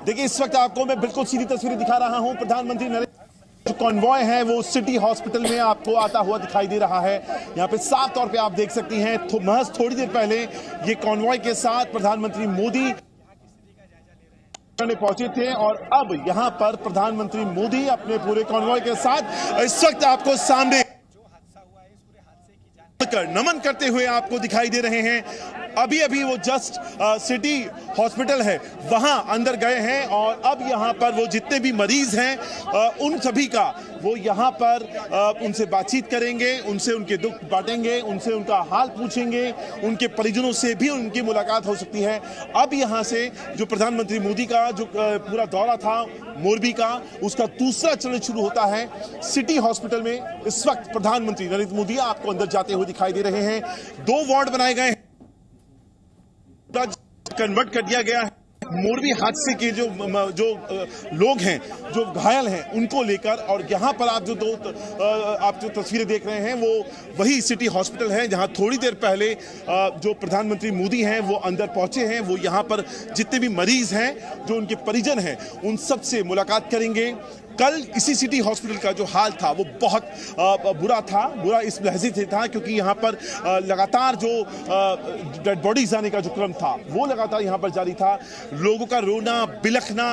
देखिए इस वक्त आपको मैं बिल्कुल सीधी तस्वीरें दिखा रहा हूं। प्रधानमंत्री नरेंद्र जो कॉन्वॉय है वो सिटी हॉस्पिटल में आपको आता हुआ दिखाई दे रहा है। यहाँ पे साफ तौर पे आप देख सकती हैं महज थोड़ी देर पहले ये कॉन्वॉय के साथ प्रधानमंत्री मोदी पहुंचे थे और अब यहाँ पर प्रधानमंत्री मोदी अपने पूरे कॉन्वॉय के साथ इस वक्त आपको सामने नमन करते हुए आपको दिखाई दे रहे हैं। अभी अभी वो जस्ट सिटी हॉस्पिटल है वहां अंदर गए हैं और अब यहां पर वो जितने भी मरीज हैं उन सभी का वो यहां पर उनसे बातचीत करेंगे, उनसे उनके दुख बांटेंगे, उनसे उनका हाल पूछेंगे, उनके परिजनों से भी उनकी मुलाकात हो सकती है। अब यहां से जो प्रधानमंत्री मोदी का जो पूरा दौरा था मोरबी का, उसका दूसरा चरण शुरू होता है सिटी हॉस्पिटल में। इस वक्त प्रधानमंत्री नरेंद्र मोदी आपको अंदर जाते हुए दिखाई दे रहे हैं। 2 वार्ड बनाए गए हैं, कन्वर्ट कर दिया गया है। मोरबी हादसे के जो लोग हैं, जो घायल हैं, उनको लेकर, और यहां पर आप जो तस्वीरें देख रहे हैं वो वही सिटी हॉस्पिटल है जहां थोड़ी देर पहले जो प्रधानमंत्री मोदी हैं वो अंदर पहुंचे हैं। वो यहां पर जितने भी मरीज हैं, जो उनके परिजन हैं, उन सब से मुलाकात करेंगे। कल इसी सिटी हॉस्पिटल का जो हाल था वो बहुत बुरा इस लहजे से था क्योंकि यहाँ पर लगातार जो डेड बॉडीज आने का जो क्रम था वो लगातार यहाँ पर जारी था। लोगों का रोना बिलखना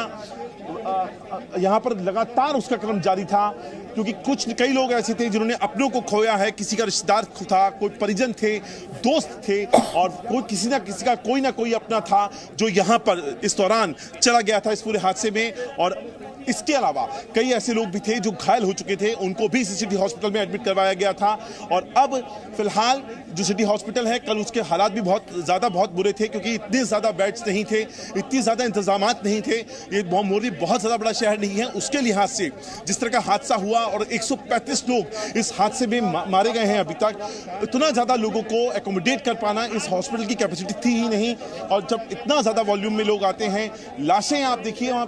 यहाँ पर लगातार उसका क्रम जारी था क्योंकि कई लोग ऐसे थे जिन्होंने अपनों को खोया है, किसी का रिश्तेदार था, कोई परिजन थे, दोस्त थे, और कोई किसी का कोई ना कोई अपना था जो यहाँ पर इस दौरान चला गया था इस पूरे हादसे में। और इसके अलावा कई ऐसे लोग भी थे जो घायल हो चुके थे, उनको भी सिटी हॉस्पिटल में एडमिट करवाया गया था। और अब फिलहाल जो सिटी हॉस्पिटल है, कल उसके हालात भी बहुत बुरे थे क्योंकि इतने ज़्यादा बेड्स नहीं थे, इतनी ज़्यादा इंतजामात नहीं थे। ये मोरबी बहुत ज़्यादा बड़ा शहर नहीं है, उसके लिहाज से जिस तरह का हादसा हुआ और 135 लोग इस हादसे में मारे गए हैं अभी तक, इतना ज़्यादा लोगों को एकोमोडेट कर पाना इस हॉस्पिटल की कैपेसिटी थी ही नहीं। और जब इतना ज़्यादा वॉल्यूम में लोग आते हैं, लाशें आप देखिए वहाँ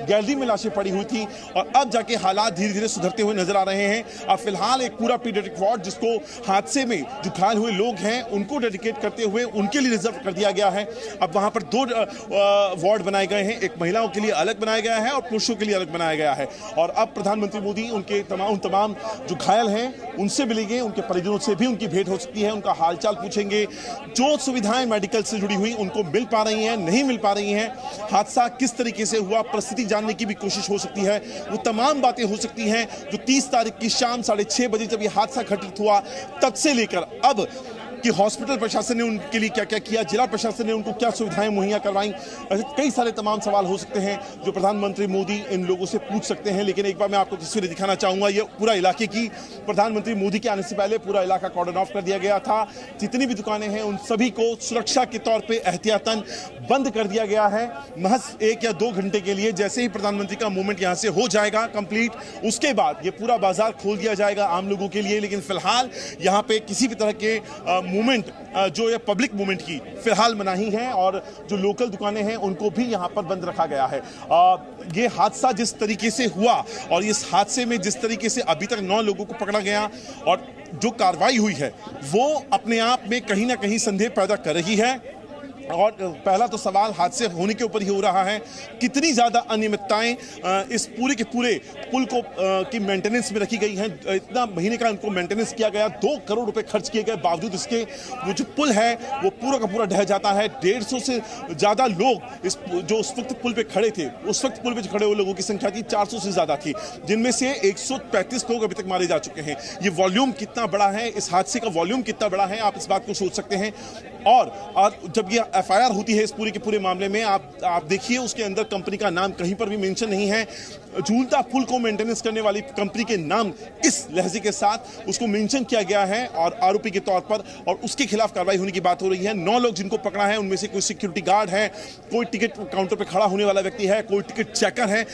गैलरी में लाशें पड़ी हुई थी और अब जाके हालात धीरे धीरे सुधरते हुए नजर आ रहे हैं। अब फिलहाल एक पूरा पीडियाट्रिक वार्ड जिसको हादसे में जो घायल हुए लोग हैं उनको डेडिकेट करते हुए उनके लिए रिजर्व कर दिया गया है। अब वहां पर 2 वार्ड बनाए गए हैं, एक महिलाओं के लिए अलग बनाया गया है और पुरुषों के लिए अलग बनाया गया है। और अब प्रधानमंत्री मोदी उनके तमाम जो घायल हैं उनसे मिलेंगे, उनके परिजनों से भी उनकी भेंट हो सकती है, उनका हालचाल पूछेंगे। जो सुविधाएं मेडिकल से जुड़ी हुई उनको मिल पा रही हैं, नहीं मिल पा रही हैं, हादसा किस तरीके से हुआ, परिस्थिति जानने की भी कोशिश हो सकती है। वो तमाम बातें हो सकती हैं जो 30 तारीख की शाम 6:30 बजे जब ये हादसा घटित हुआ तब से लेकर अब कि हॉस्पिटल प्रशासन ने उनके लिए क्या क्या किया, जिला प्रशासन ने उनको क्या सुविधाएं मुहैया करवाई, ऐसे कई सारे तमाम सवाल हो सकते हैं जो प्रधानमंत्री मोदी इन लोगों से पूछ सकते हैं। लेकिन एक बार मैं आपको तस्वीरें दिखाना चाहूंगा ये पूरा इलाके की। प्रधानमंत्री मोदी के आने से पहले पूरा इलाका कॉर्डन ऑफ कर दिया गया था। जितनी भी दुकानें हैं उन सभी को सुरक्षा के तौर पर एहतियातन बंद कर दिया गया है महज 1 या 2 घंटे के लिए। जैसे ही प्रधानमंत्री का मूवमेंट यहाँ से हो जाएगा कंप्लीट, उसके बाद ये पूरा बाजार खोल दिया जाएगा आम लोगों के लिए। लेकिन फिलहाल यहाँ पे किसी भी तरह के मूवमेंट जो ये पब्लिक मूवमेंट की फिलहाल मनाही है और जो लोकल दुकानें हैं उनको भी यहां पर बंद रखा गया है। ये हादसा जिस तरीके से हुआ और इस हादसे में जिस तरीके से अभी तक 9 लोगों को पकड़ा गया और जो कार्रवाई हुई है वो अपने आप में कहीं ना कहीं संदेह पैदा कर रही है। और पहला तो सवाल हादसे होने के ऊपर ही हो रहा है, कितनी ज़्यादा अनियमितताएं इस पूरे के पूरे पुल को की मेंटेनेंस में रखी गई हैं। इतना महीने का इनको मेंटेनेंस किया गया, 2 करोड़ रुपए खर्च किए गए, बावजूद इसके वो जो पुल है वो पूरा का पूरा ढह जाता है। 150 से ज़्यादा लोग उस वक्त पुल पे खड़े थे, उस वक्त पुल पे खड़े हुए लोगों की संख्या थी 400 से ज़्यादा थी, जिनमें से 135 लोग अभी तक मारे जा चुके हैं। ये वॉल्यूम कितना बड़ा है, इस हादसे का वॉल्यूम कितना बड़ा है, आप इस बात को सोच सकते हैं। और जब ये FIR होती है इस पूरे के पूरे मामले में, आप देखिए उसके अंदर कंपनी का नाम कहीं पर भी मेंशन नहीं है। झूलता पुल को मेंटेनेंस करने वाली कंपनी के नाम इस लहजे के साथ उसको मेंशन किया गया है और आरोपी के तौर पर, और उसके खिलाफ कार्रवाई होने की बात हो रही है। 9 लोग जिनको पकड़ा है उनमें से कोई सिक्योरिटी गार्ड है, कोई टिकट काउंटर पर खड़ा होने वाला व्यक्ति है, कोई टिकट चेकर है।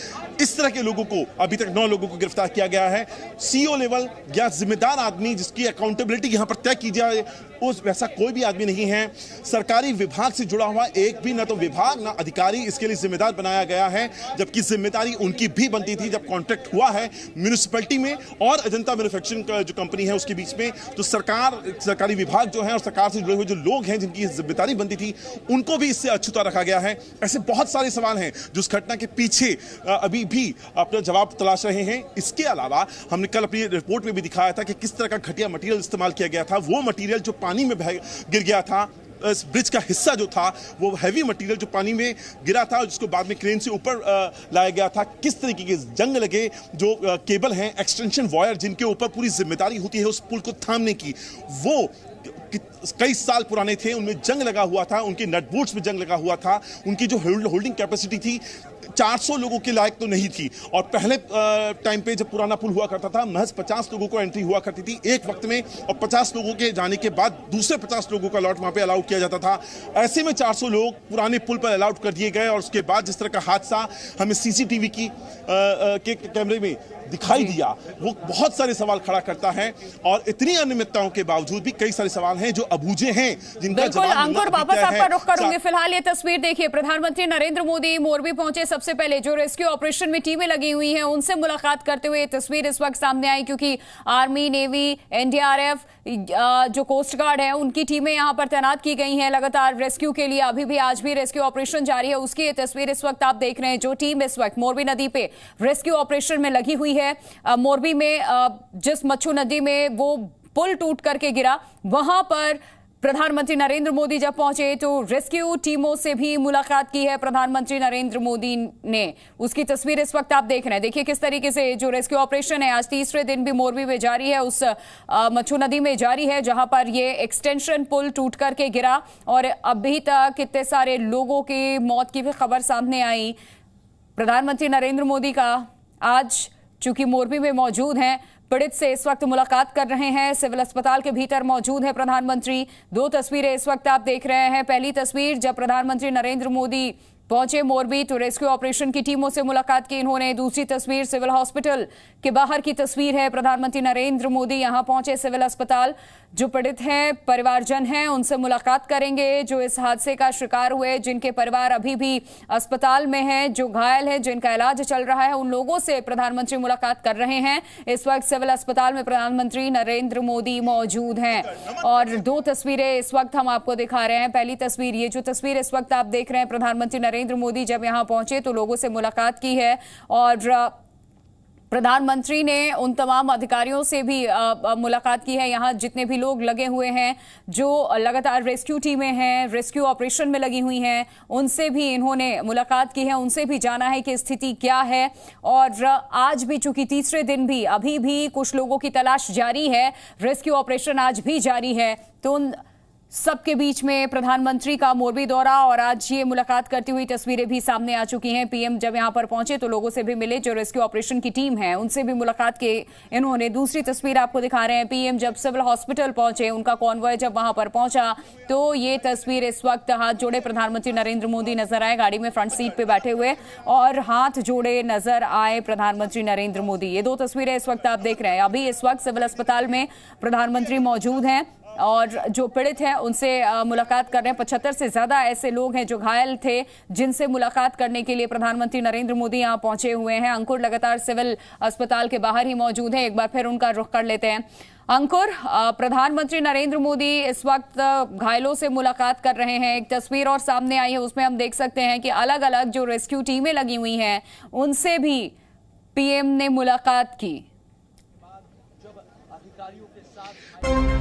इस तरह के लोगों को अभी तक 9 लोगों को गिरफ्तार किया गया है। CEO लेवल या जिम्मेदार आदमी जिसकी अकाउंटेबिलिटी यहां पर तय की जाए, उस वैसा कोई भी आदमी नहीं है। हैं। सरकारी विभाग से जुड़ा हुआ एक भी ना तो विभाग ना अधिकारी इसके लिए जिम्मेदार बनाया गया है, जबकि जिम्मेदारी उनकी भी बनती थी। जब कॉन्ट्रैक्ट हुआ है म्यूनिसिपैलिटी में और अजंता मैन्युफैक्चरिंग का जो कंपनी है उसके बीच में, तो सरकारी विभाग जो है और सरकार से जुड़े हुए जो लोग हैं जिनकी जिम्मेदारी बनती थी, उनको भी इससे अछूता रखा गया है। ऐसे बहुत सारे सवाल हैं जो इस घटना के पीछे अभी भी अपना जवाब तलाश रहे हैं। इसके अलावा हमने कल अपनी रिपोर्ट में भी दिखाया था कि किस तरह का घटिया मटेरियल इस्तेमाल किया गया था। वो मटेरियल जो पानी में गिर गया था, इस ब्रिज का हिस्सा जो था वो हैवी मटेरियल जो पानी में गिरा था, जिसको बाद में क्रेन से ऊपर लाया गया था। किस तरीके के जंग लगे जो केबल हैं, एक्सटेंशन वायर जिनके ऊपर पूरी जिम्मेदारी होती है उस पुल को थामने की, वो कई साल पुराने थे, उनमें जंग लगा हुआ था, उनके नट बोल्ट्स में जंग लगा हुआ था, उनकी जो होल्डिंग कैपेसिटी थी 400 लोगों के लायक तो नहीं थी। और पहले टाइम पे जब पुराना पुल हुआ करता था महज 50 लोगों को एंट्री हुआ करती थी एक वक्त में, और 50 लोगों के जाने के बाद दूसरे 50 लोगों का लॉट वहां पे अलाउड किया जाता था। ऐसे में 400 लोग पुराने पुल पर अलाउड कर दिए गए और उसके बाद जिस तरह का हादसा हमें सीसीटीवी की के कैमरे में दिखाई दिया, वो बहुत सारे सवाल खड़ा करता है। और इतनी अनियमितताओं के बावजूद भी कई सारे सवाल हैं जो अबूझे हैं, जिनका जवाब अंकुर वापस आपका रुख करूंगी। फिलहाल ये तस्वीर देखिए, प्रधानमंत्री नरेंद्र मोदी मोरबी पहुंचे। सबसे पहले जो रेस्क्यू ऑपरेशन में टीमें लगी हुई हैं उनसे मुलाकात करते हुए ये तस्वीर इस वक्त सामने आई, क्योंकि आर्मी, नेवी, एनडीआरएफ, जो कोस्ट गार्ड है उनकी टीमें यहां पर तैनात की गई हैं लगातार रेस्क्यू के लिए। अभी भी आज भी रेस्क्यू ऑपरेशन जारी है, उसकी ये तस्वीर इस वक्त आप देख रहे हैं। जो टीम इस वक्त मोरबी नदी पे रेस्क्यू ऑपरेशन में लगी हुई है, मोरबी में जिस मच्छू नदी में वो पुल टूट करके गिरा, वहां पर प्रधानमंत्री नरेंद्र मोदी जब पहुंचे तो रेस्क्यू टीमों से भी मुलाकात की है प्रधानमंत्री नरेंद्र मोदी ने। उसकी तस्वीर इस वक्त आप देख रहे हैं। देखिए किस तरीके से जो रेस्क्यू ऑपरेशन है आज तीसरे दिन भी मोरबी में जारी है, उस मच्छू नदी में जारी है जहां पर ये एक्सटेंशन पुल टूट करके गिरा। और अभी तक कितने सारे लोगों की मौत की भी खबर सामने आई। प्रधानमंत्री नरेंद्र मोदी का आज चूंकि मोरबी में मौजूद हैं, पीड़ित से इस वक्त मुलाकात कर रहे हैं। सिविल अस्पताल के भीतर मौजूद है प्रधानमंत्री। दो तस्वीरें इस वक्त आप देख रहे हैं। पहली तस्वीर जब प्रधानमंत्री नरेंद्र मोदी पहुंचे मोरबी तो रेस्क्यू ऑपरेशन की टीमों से मुलाकात की इन्होंने। दूसरी तस्वीर सिविल हॉस्पिटल के बाहर की तस्वीर है। प्रधानमंत्री नरेंद्र मोदी यहां पहुंचे सिविल अस्पताल। जो पीड़ित हैं, परिवारजन हैं, उनसे मुलाकात करेंगे जो इस हादसे का शिकार हुए, जिनके परिवार अभी भी अस्पताल में हैं, जो घायल हैं, जिनका इलाज चल रहा है, उन लोगों से प्रधानमंत्री मुलाकात कर रहे हैं। इस वक्त सिविल अस्पताल में प्रधानमंत्री नरेंद्र मोदी मौजूद हैं। और दो तस्वीरें इस वक्त हम आपको दिखा रहे हैं। पहली तस्वीर, ये जो तस्वीर इस वक्त आप देख रहे हैं, प्रधानमंत्री नरेंद्र मोदी जब यहां पहुंचे तो लोगों से मुलाकात की है और प्रधानमंत्री ने उन तमाम अधिकारियों से भी मुलाकात की है। यहाँ जितने भी लोग लगे हुए हैं, जो लगातार रेस्क्यू टीमें हैं, रेस्क्यू ऑपरेशन में लगी हुई हैं, उनसे भी इन्होंने मुलाकात की है। उनसे भी जाना है कि स्थिति क्या है। और आज भी चूंकि तीसरे दिन भी अभी भी कुछ लोगों की तलाश जारी है, रेस्क्यू ऑपरेशन आज भी जारी है, तो उन सबके बीच में प्रधानमंत्री का मोरबी दौरा और आज ये मुलाकात करती हुई तस्वीरें भी सामने आ चुकी हैं। पीएम जब यहां पर पहुंचे तो लोगों से भी मिले, जो रेस्क्यू ऑपरेशन की टीम है उनसे भी मुलाकात की इन्होंने। दूसरी तस्वीर आपको दिखा रहे हैं, पीएम जब सिविल हॉस्पिटल पहुंचे, उनका कॉन्वॉय जब वहां पर पहुंचा तो ये तस्वीर इस वक्त हाथ जोड़े प्रधानमंत्री नरेंद्र मोदी नजर आए गाड़ी में फ्रंट सीट पे बैठे हुए, और हाथ जोड़े नजर आए प्रधानमंत्री नरेंद्र मोदी। ये दो तस्वीरें इस वक्त आप देख रहे हैं। अभी इस वक्त सिविल अस्पताल में प्रधानमंत्री मौजूद हैं और जो पीड़ित हैं उनसे मुलाकात कर रहे हैं। 75 से ज्यादा ऐसे लोग हैं जो घायल थे, जिनसे मुलाकात करने के लिए प्रधानमंत्री नरेंद्र मोदी यहां पहुंचे हुए हैं। अंकुर लगातार सिविल अस्पताल के बाहर ही मौजूद हैं, एक बार फिर उनका रुख कर लेते हैं। अंकुर, प्रधानमंत्री नरेंद्र मोदी इस वक्त घायलों से मुलाकात कर रहे हैं। एक तस्वीर और सामने आई है, उसमें हम देख सकते हैं कि अलग अलग जो रेस्क्यू टीमें लगी हुई हैं उनसे भी पीएम ने मुलाकात की। जब अधिकारियों के साथ